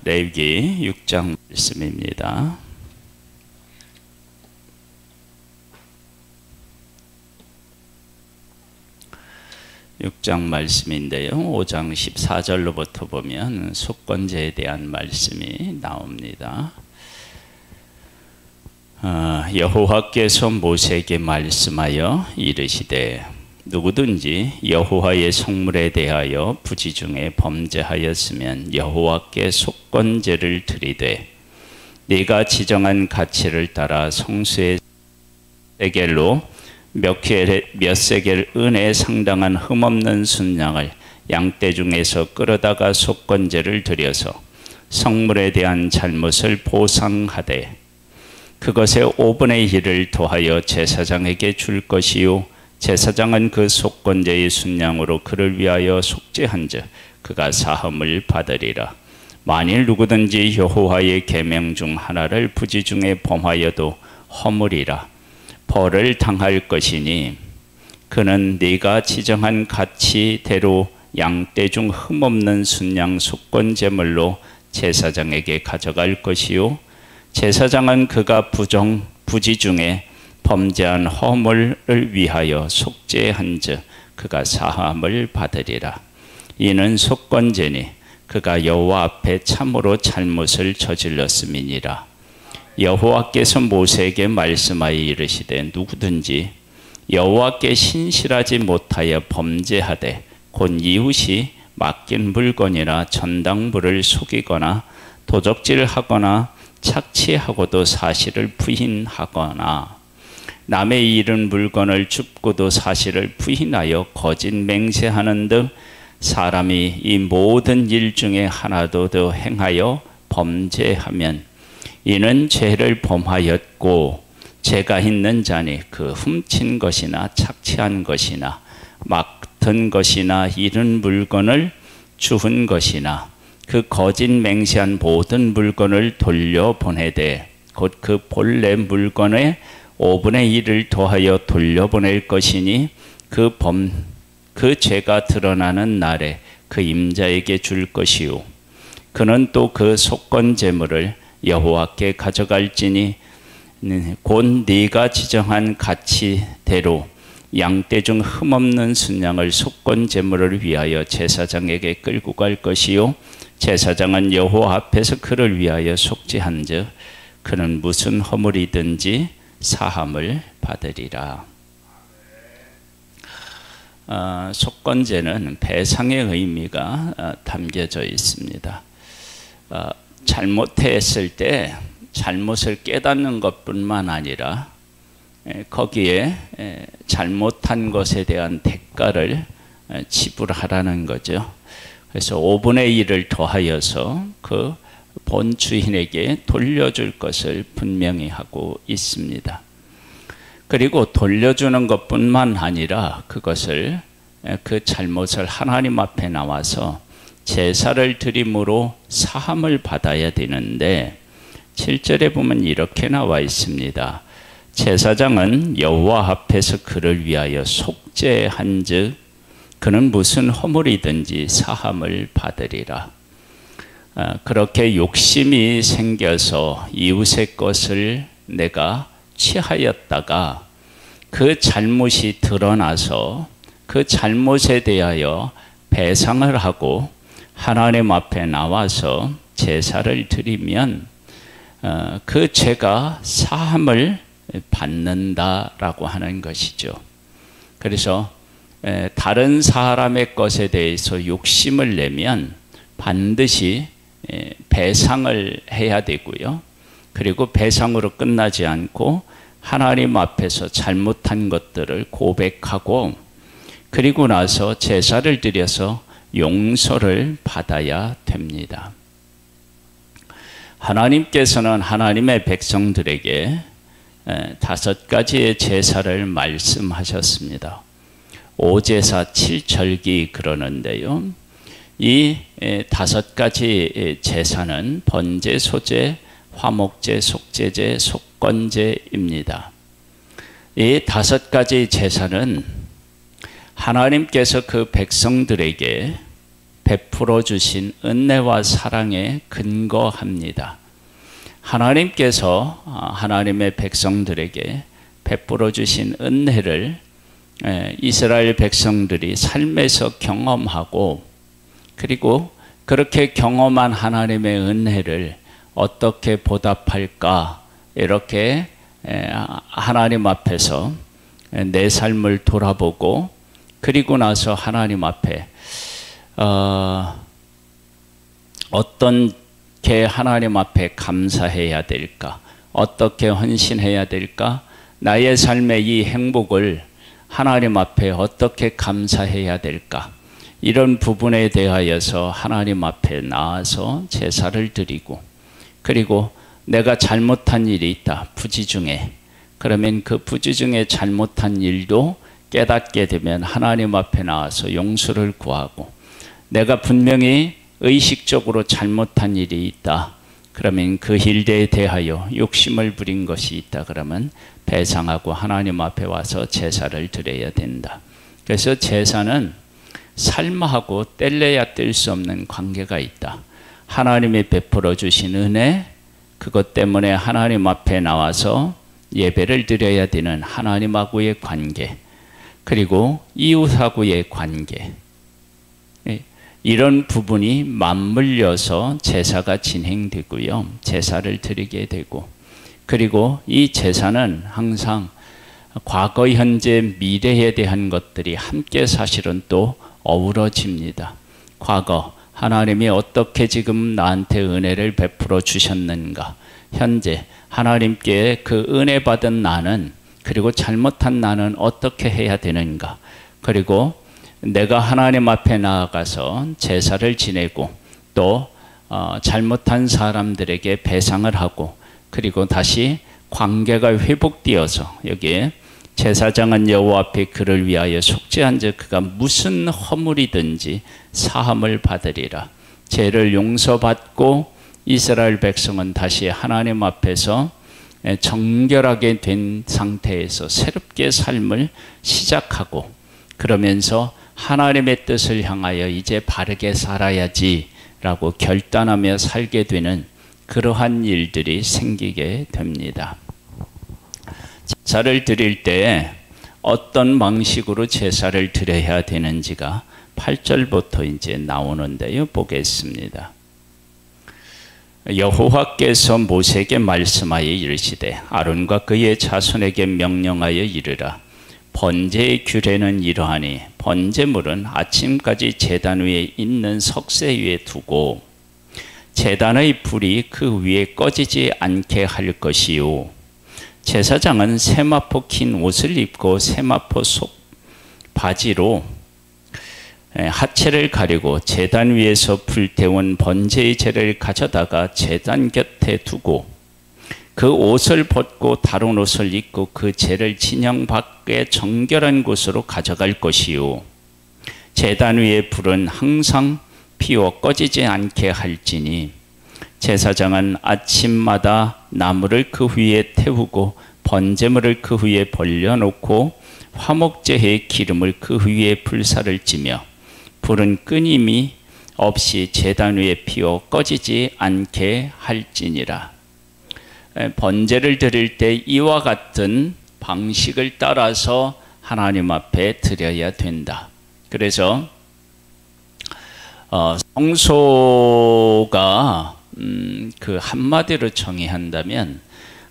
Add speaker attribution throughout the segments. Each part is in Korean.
Speaker 1: 레위기 6장 말씀입니다. 육 장 말씀인데요. 5장 14절로부터 보면 속건제에 대한 말씀이 나옵니다. 여호와께서 모세에게 말씀하여 이르시되 누구든지 여호와의 성물에 대하여 부지중에 범죄하였으면 여호와께 속건제를 드리되 네가 지정한 가치를 따라 성수의 세겔로 몇 세겔 은에 상당한 흠없는 순양을 양떼 중에서 끌어다가 속건제를 드려서 성물에 대한 잘못을 보상하되 그것의 5분의 1을 더하여 제사장에게 줄 것이요 제사장은 그 속건제의 순양으로 그를 위하여 속죄한즉 그가 사함을 받으리라. 만일 누구든지 여호와의 계명 중 하나를 부지중에 범하여도 허물이라 벌을 당할 것이니 그는 네가 지정한 가치대로 양떼 중 흠없는 순양 속건제물로 제사장에게 가져갈 것이요 제사장은 그가 부지중에 범죄한 허물을 위하여 속죄한즉 그가 사함을 받으리라. 이는 속건제니 그가 여호와 앞에 참으로 잘못을 저질렀음이니라. 여호와께서 모세에게 말씀하여 이르시되 누구든지 여호와께 신실하지 못하여 범죄하되 곧 이웃이 맡긴 물건이나 전당부를 속이거나 도적질하거나 착취하고도 사실을 부인하거나 남의 잃은 물건을 줍고도 사실을 부인하여 거짓 맹세하는 등 사람이 이 모든 일 중에 하나도 더 행하여 범죄하면 이는 죄를 범하였고 죄가 있는 자니 그 훔친 것이나 착취한 것이나 맡은 것이나 잃은 물건을 주운 것이나 그 거짓 맹세한 모든 물건을 돌려보내되 곧 그 본래 물건의 5분의 1을 더하여 돌려보낼 것이니 그 죄가 드러나는 날에 그 임자에게 줄 것이요 그는 또 그 속건제물을 여호와께 가져갈지니 곧 네가 지정한 가치대로 양떼 중 흠없는 순양을 속건제물을 위하여 제사장에게 끌고 갈 것이요 제사장은 여호와 앞에서 그를 위하여 속죄한즉 그는 무슨 허물이든지 사함을 받으리라. 속건제는 배상의 의미가 담겨져 있습니다. 잘못했을 때 잘못을 깨닫는 것뿐만 아니라 거기에 잘못한 것에 대한 대가를 지불하라는 거죠. 그래서 5분의 1을 더하여서 그 본 주인에게 돌려줄 것을 분명히 하고 있습니다. 그리고 돌려주는 것뿐만 아니라 그것을 그 잘못을 하나님 앞에 나와서 제사를 드림으로 사함을 받아야 되는데 7절에 보면 이렇게 나와 있습니다. 제사장은 여호와 앞에서 그를 위하여 속죄한즉 그는 무슨 허물이든지 사함을 받으리라. 그렇게 욕심이 생겨서 이웃의 것을 내가 취하였다가 그 잘못이 드러나서 그 잘못에 대하여 배상을 하고 하나님 앞에 나와서 제사를 드리면 그 죄가 사함을 받는다라고 하는 것이죠. 그래서 다른 사람의 것에 대해서 욕심을 내면 반드시 배상을 해야 되고요. 그리고 배상으로 끝나지 않고 하나님 앞에서 잘못한 것들을 고백하고 그리고 나서 제사를 드려서 용서를 받아야 됩니다. 하나님께서는 하나님의 백성들에게 5가지의 제사를 말씀하셨습니다. 5제사 7절기 그러는데요. 이 5가지 제사는 번제, 소제, 화목제, 속죄제, 속건제입니다. 이 5가지 제사는 하나님께서 그 백성들에게 베풀어 주신 은혜와 사랑에 근거합니다. 하나님께서 하나님의 백성들에게 베풀어 주신 은혜를 이스라엘 백성들이 삶에서 경험하고, 그리고 그렇게 경험한 하나님의 은혜를 어떻게 보답할까, 이렇게 하나님 앞에서 내 삶을 돌아보고, 그리고 나서 하나님 앞에 어떻게 하나님 앞에 감사해야 될까, 어떻게 헌신해야 될까, 나의 삶의 이 행복을 하나님 앞에 어떻게 감사해야 될까, 이런 부분에 대하여서 하나님 앞에 나와서 제사를 드리고, 그리고 내가 잘못한 일이 있다, 부지 중에. 그러면 그 부지 중에 잘못한 일도 깨닫게 되면 하나님 앞에 나와서 용서를 구하고, 내가 분명히 의식적으로 잘못한 일이 있다, 그러면 그 일에 대하여 욕심을 부린 것이 있다, 그러면 배상하고 하나님 앞에 와서 제사를 드려야 된다. 그래서 제사는 삶하고 뗄래야 뗄 수 없는 관계가 있다. 하나님이 베풀어 주신 은혜, 그것 때문에 하나님 앞에 나와서 예배를 드려야 되는 하나님하고의 관계, 그리고 이웃하고의 관계, 이런 부분이 맞물려서 제사가 진행되고요, 제사를 드리게 되고, 그리고 이 제사는 항상 과거, 현재, 미래에 대한 것들이 함께 사실은 또 어우러집니다. 과거, 하나님이 어떻게 지금 나한테 은혜를 베풀어 주셨는가, 현재 하나님께 그 은혜 받은 나는, 그리고 잘못한 나는 어떻게 해야 되는가, 그리고 내가 하나님 앞에 나아가서 제사를 지내고, 또 잘못한 사람들에게 배상을 하고, 그리고 다시 관계가 회복되어서, 여기에 제사장은 여호와 앞에 그를 위하여 속죄한즉 그가 무슨 허물이든지 사함을 받으리라. 죄를 용서받고 이스라엘 백성은 다시 하나님 앞에서 정결하게 된 상태에서 새롭게 삶을 시작하고, 그러면서 하나님의 뜻을 향하여 이제 바르게 살아야지 라고 결단하며 살게 되는 그러한 일들이 생기게 됩니다. 제사를 드릴 때 어떤 방식으로 제사를 드려야 되는지가 8절부터 이제 나오는데요, 보겠습니다. 여호와께서 모세에게 말씀하여 이르시되 아론과 그의 자손에게 명령하여 이르라. 번제의 규례는 이러하니 번제물은 아침까지 제단 위에 있는 석쇠 위에 두고 제단의 불이 그 위에 꺼지지 않게 할 것이요, 제사장은 세마포 긴 옷을 입고 세마포 속 바지로 하체를 가리고 제단 위에서 불태운 번제의 재를 가져다가 제단 곁에 두고 그 옷을 벗고 다른 옷을 입고 그 재를 진영 밖에 정결한 곳으로 가져갈 것이요, 제단 위의 불은 항상 피워 꺼지지 않게 할지니 제사장은 아침마다 나무를 그 위에 태우고 번제물을 그 위에 벌려놓고 화목제의 기름을 그 위에 불사를 찌며 불은 끊임이 없이 제단 위에 피워 꺼지지 않게 할지니라. 번제를 드릴 때 이와 같은 방식을 따라서 하나님 앞에 드려야 된다. 그래서 성소가 그 한마디로 정의한다면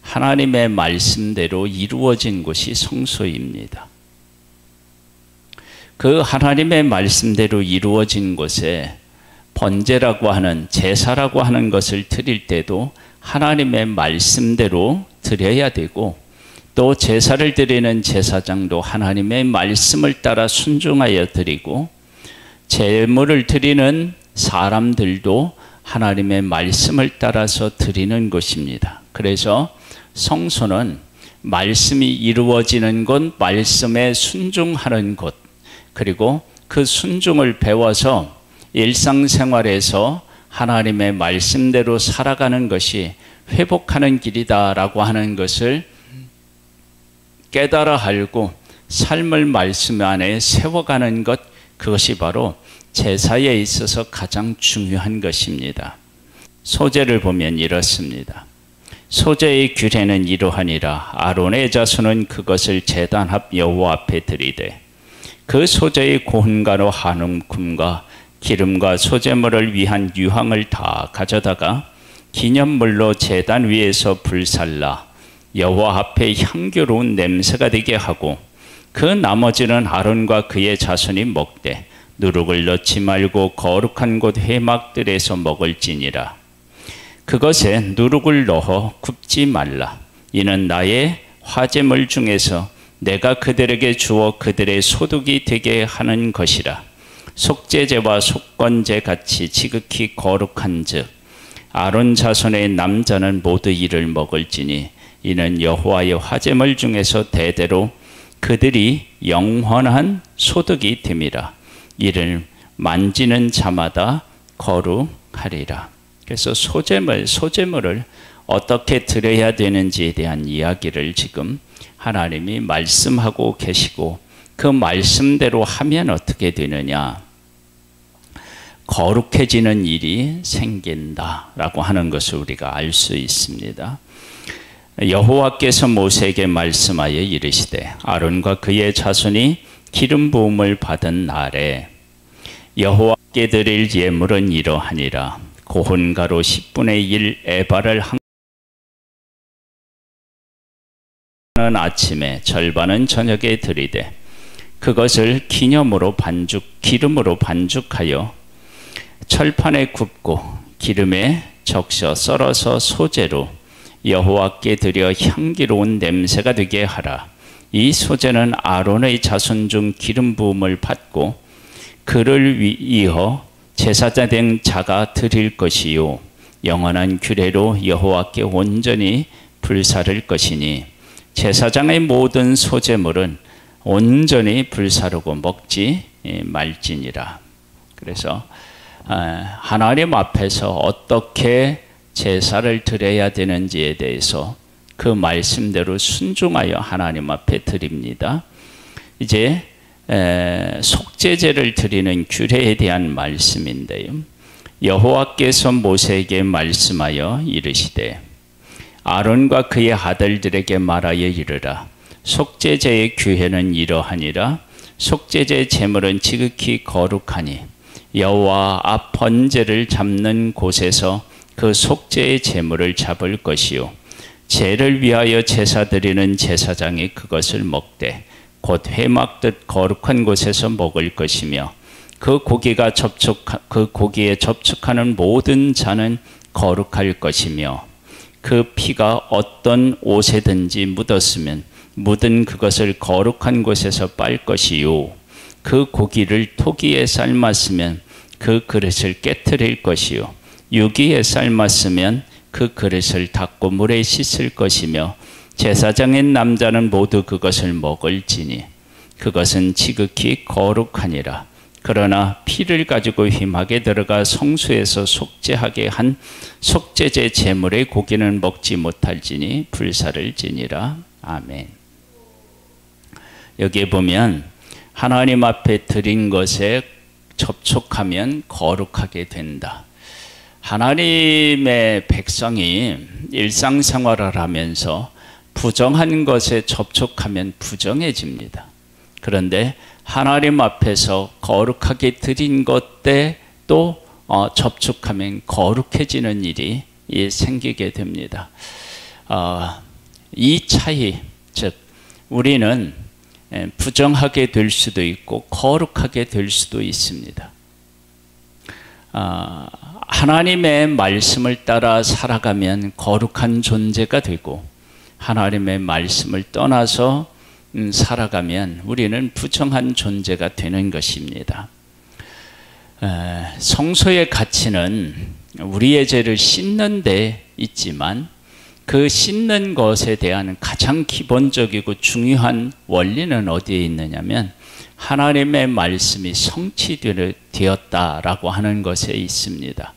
Speaker 1: 하나님의 말씀대로 이루어진 곳이 성소입니다. 그 하나님의 말씀대로 이루어진 곳에 번제라고 하는, 제사라고 하는 것을 드릴 때도 하나님의 말씀대로 드려야 되고, 또 제사를 드리는 제사장도 하나님의 말씀을 따라 순종하여 드리고, 제물을 드리는 사람들도 하나님의 말씀을 따라서 드리는 것입니다. 그래서 성소는 말씀이 이루어지는 곳, 말씀에 순종하는 곳, 그리고 그 순종을 배워서 일상생활에서 하나님의 말씀대로 살아가는 것이 회복하는 길이다라고 하는 것을 깨달아 알고 삶을 말씀 안에 세워가는 것, 그것이 바로 제사에 있어서 가장 중요한 것입니다. 소제를 보면 이렇습니다. 소제의 규례는 이러하니라. 아론의 자손은 그것을 제단 앞 여호와 앞에 드리되 그 소제의 고훈가로 한움 금과 기름과 소제물을 위한 유황을 다 가져다가 기념물로 제단 위에서 불살라 여호와 앞에 향기로운 냄새가 되게 하고 그 나머지는 아론과 그의 자손이 먹되 누룩을 넣지 말고 거룩한 곳 회막들에서 먹을지니라. 그것에 누룩을 넣어 굽지 말라. 이는 나의 화제물 중에서 내가 그들에게 주어 그들의 소득이 되게 하는 것이라. 속죄제와 속건제 같이 지극히 거룩한즉 아론 자손의 남자는 모두 이를 먹을지니 이는 여호와의 화제물 중에서 대대로 그들이 영원한 소득이 됨이라. 이를 만지는 자마다 거룩하리라. 그래서 소제물을 어떻게 드려야 되는지에 대한 이야기를 지금 하나님이 말씀하고 계시고 그 말씀대로 하면 어떻게 되느냐? 거룩해지는 일이 생긴다라고 하는 것을 우리가 알 수 있습니다. 여호와께서 모세에게 말씀하여 이르시되 아론과 그의 자손이 기름 부음을 받은 날에 여호와께 드릴 예물은 이러하니라. 고혼가로 10분의 1 에바를 하는 아침에 절반은 저녁에 드리되 그것을 기념으로 기름으로 반죽하여 철판에 굽고 기름에 적셔 썰어서 소제로 여호와께 드려 향기로운 냄새가 되게 하라. 이 소제는 아론의 자손 중 기름 부음을 받고 그를 위하여 제사장 된 자가 드릴 것이요 영원한 규례로 여호와께 온전히 불사를 것이니 제사장의 모든 소제물은 온전히 불사르고 먹지 말지니라. 그래서 하나님 앞에서 어떻게 제사를 드려야 되는지에 대해서 그 말씀대로 순종하여 하나님 앞에 드립니다. 이제 속죄제를 드리는 규례에 대한 말씀인데요. 여호와께서 모세에게 말씀하여 이르시되 아론과 그의 아들들에게 말하여 이르라. 속죄제의 규례는 이러하니라. 속죄제 제물은 지극히 거룩하니 여호와 앞 번제를 잡는 곳에서 그 속죄의 제물을 잡을 것이요 제를 위하여 제사 드리는 제사장이 그것을 먹되 곧 회막듯 거룩한 곳에서 먹을 것이며 그 고기에 접촉하는 모든 자는 거룩할 것이며 그 피가 어떤 옷에든지 묻었으면 묻은 그것을 거룩한 곳에서 빨 것이요 그 고기를 토기에 삶았으면 그 그릇을 깨트릴 것이요 유기에 삶았으면 그 그릇을 닦고 물에 씻을 것이며 제사장의 남자는 모두 그것을 먹을지니 그것은 지극히 거룩하니라. 그러나 피를 가지고 휘막에 들어가 성소에서 속죄하게 한 속죄제 제물의 고기는 먹지 못할지니 불사를 지니라. 아멘. 여기에 보면 하나님 앞에 드린 것에 접촉하면 거룩하게 된다. 하나님의 백성이 일상생활을 하면서 부정한 것에 접촉하면 부정해집니다. 그런데 하나님 앞에서 거룩하게 드린 것 때 또 접촉하면 거룩해지는 일이 생기게 됩니다. 이 차이, 즉 우리는 부정하게 될 수도 있고 거룩하게 될 수도 있습니다. 하나님의 말씀을 따라 살아가면 거룩한 존재가 되고 하나님의 말씀을 떠나서 살아가면 우리는 부정한 존재가 되는 것입니다. 성소의 가치는 우리의 죄를 씻는 데 있지만 그 씻는 것에 대한 가장 기본적이고 중요한 원리는 어디에 있느냐면 하나님의 말씀이 성취되었다라고 하는 것에 있습니다.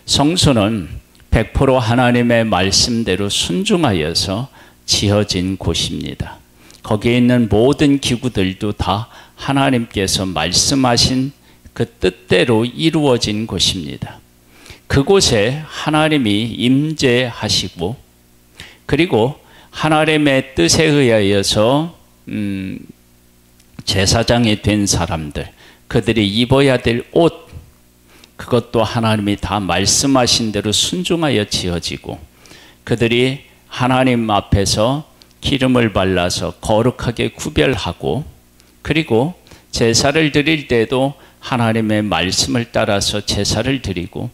Speaker 1: 성소는 100% 하나님의 말씀대로 순종하여서 지어진 곳입니다. 거기에 있는 모든 기구들도 다 하나님께서 말씀하신 그 뜻대로 이루어진 곳입니다. 그곳에 하나님이 임재하시고 그리고 하나님의 뜻에 의하여서 제사장이 된 사람들, 그들이 입어야 될 옷, 그것도 하나님이 다 말씀하신 대로 순종하여 지어지고 그들이 하나님 앞에서 기름을 발라서 거룩하게 구별하고 그리고 제사를 드릴 때도 하나님의 말씀을 따라서 제사를 드리고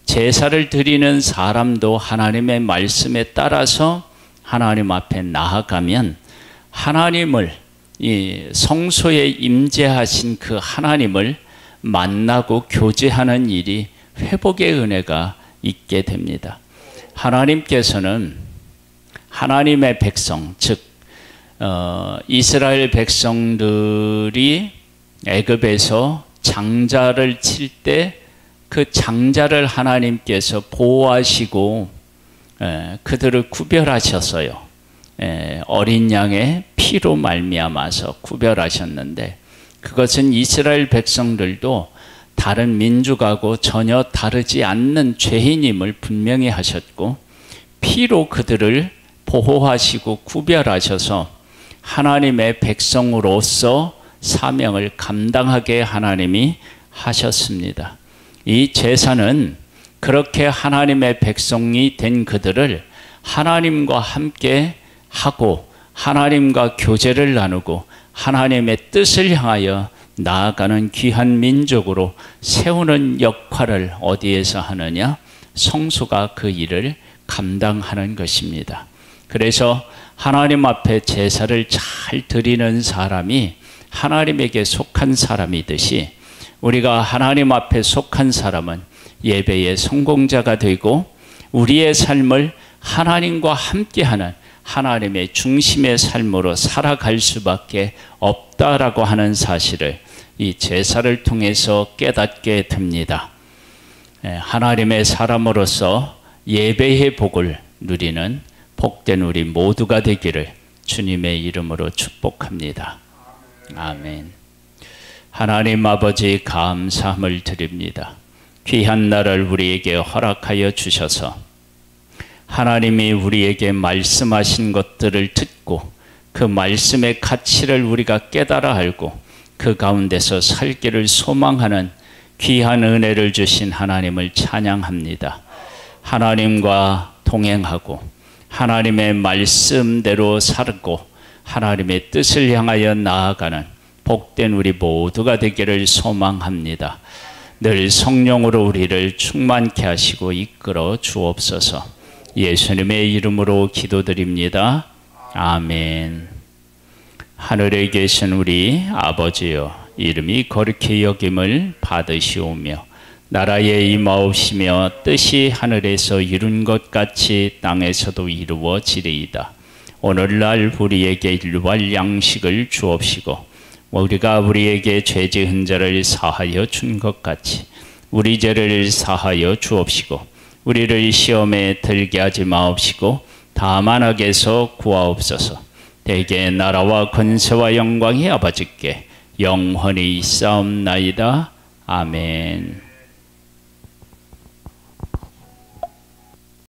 Speaker 1: 제사를 드리는 사람도 하나님의 말씀에 따라서 하나님 앞에 나아가면 하나님을 이 성소에 임재하신 그 하나님을 만나고 교제하는 일이 회복의 은혜가 있게 됩니다. 하나님께서는 하나님의 백성, 즉 이스라엘 백성들이 애굽에서 장자를 칠 때 그 장자를 하나님께서 보호하시고 그들을 구별하셨어요. 어린 양의 피로 말미암아서 구별하셨는데 그것은 이스라엘 백성들도 다른 민족하고 전혀 다르지 않는 죄인임을 분명히 하셨고 피로 그들을 보호하시고 구별하셔서 하나님의 백성으로서 사명을 감당하게 하나님이 하셨습니다. 이 제사는 그렇게 하나님의 백성이 된 그들을 하나님과 함께 하고 하나님과 교제를 나누고 하나님의 뜻을 향하여 나아가는 귀한 민족으로 세우는 역할을 어디에서 하느냐? 성소가 그 일을 감당하는 것입니다. 그래서 하나님 앞에 제사를 잘 드리는 사람이 하나님에게 속한 사람이듯이 우리가 하나님 앞에 속한 사람은 예배의 성공자가 되고 우리의 삶을 하나님과 함께하는 하나님의 중심의 삶으로 살아갈 수밖에 없다라고 하는 사실을 이 제사를 통해서 깨닫게 됩니다. 하나님의 사람으로서 예배의 복을 누리는 복된 우리 모두가 되기를 주님의 이름으로 축복합니다. 아멘. 하나님 아버지 감사함을 드립니다. 귀한 날을 우리에게 허락하여 주셔서 하나님이 우리에게 말씀하신 것들을 듣고 그 말씀의 가치를 우리가 깨달아 알고 그 가운데서 살기를 소망하는 귀한 은혜를 주신 하나님을 찬양합니다. 하나님과 동행하고 하나님의 말씀대로 살고 하나님의 뜻을 향하여 나아가는 복된 우리 모두가 되기를 소망합니다. 늘 성령으로 우리를 충만케 하시고 이끌어 주옵소서. 예수님의 이름으로 기도드립니다. 아멘. 하늘에 계신 우리 아버지여, 이름이 거룩히 여김을 받으시오며 나라에 임하옵시며 뜻이 하늘에서 이룬 것 같이 땅에서도 이루어지리이다. 오늘날 우리에게 일용할 양식을 주옵시고 우리가 우리에게 죄 지은 자를 사하여 준 것 같이 우리 죄를 사하여 주옵시고 우리를 시험에 들게 하지 마옵시고 다만 악에서 구하옵소서. 대개 나라와 권세와 영광이 아버지께 영원히 있사옵나이다. 아멘.